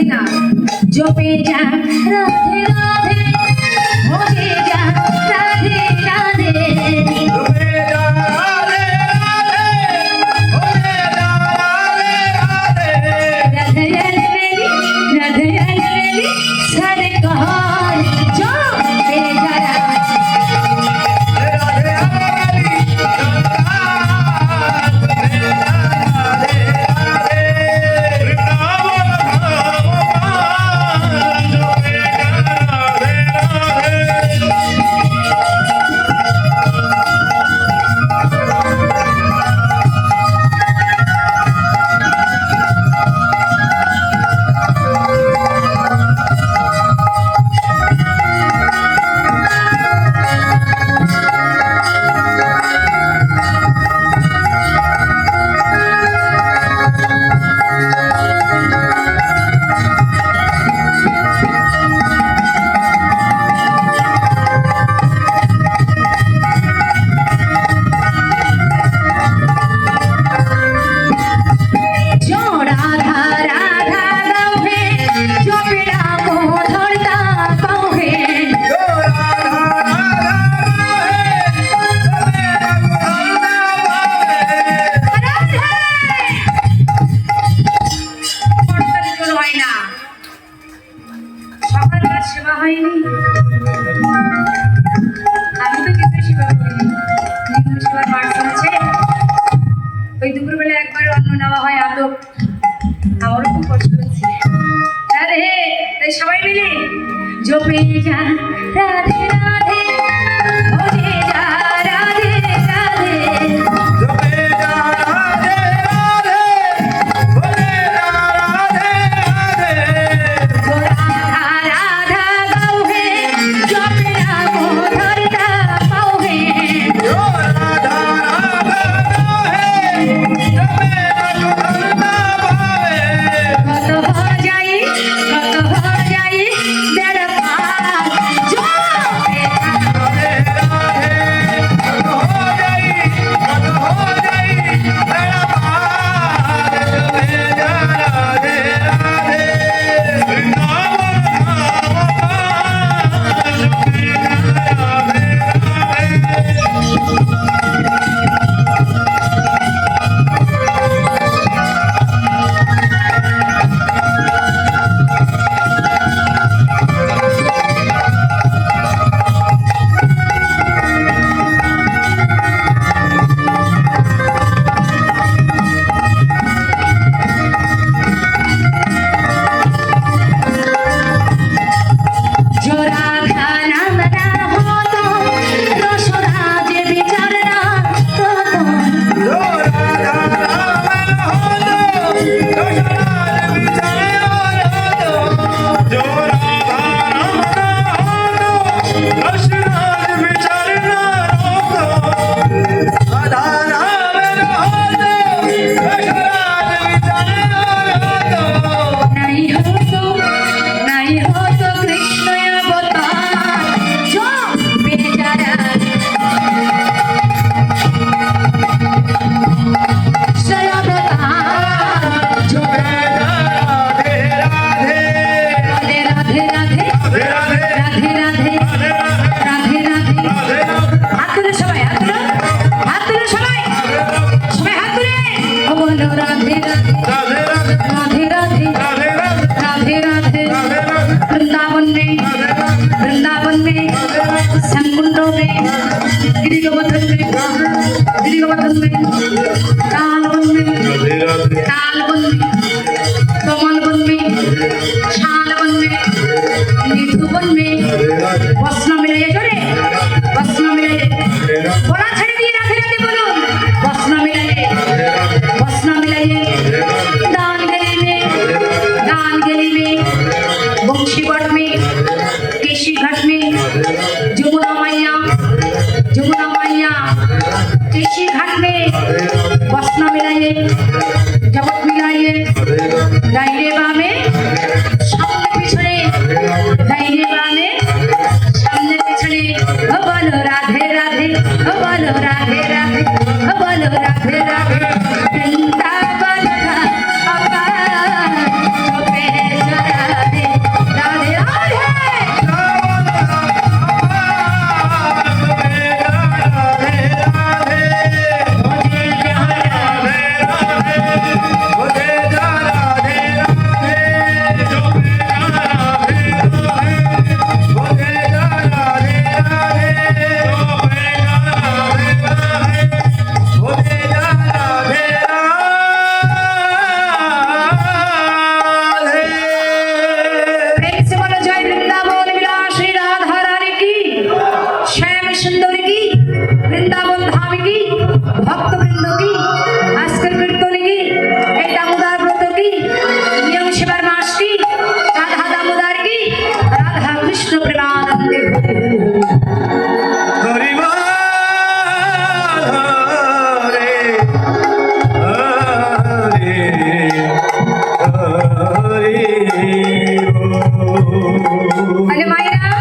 ना जो पे जा राधे राधे हो जा राधे राधे जो पे जा राधे राधे हो जा राधे राधे राधे राधे सरकार जो पे जा जो पे जा राधे राधे हो जा राधे राधे जो पे जा राधे राधे हो जा राधे राधे जो राधा राधा गाओ है जो मेरा को धरता पाओ है जो राधा राधा गाओ है जो मेरा को धरता पावे कत हो जाई मेरा राधे राधे वृंदावन का सुंदर की, वृंदावन धाम की, भक्त वृंद की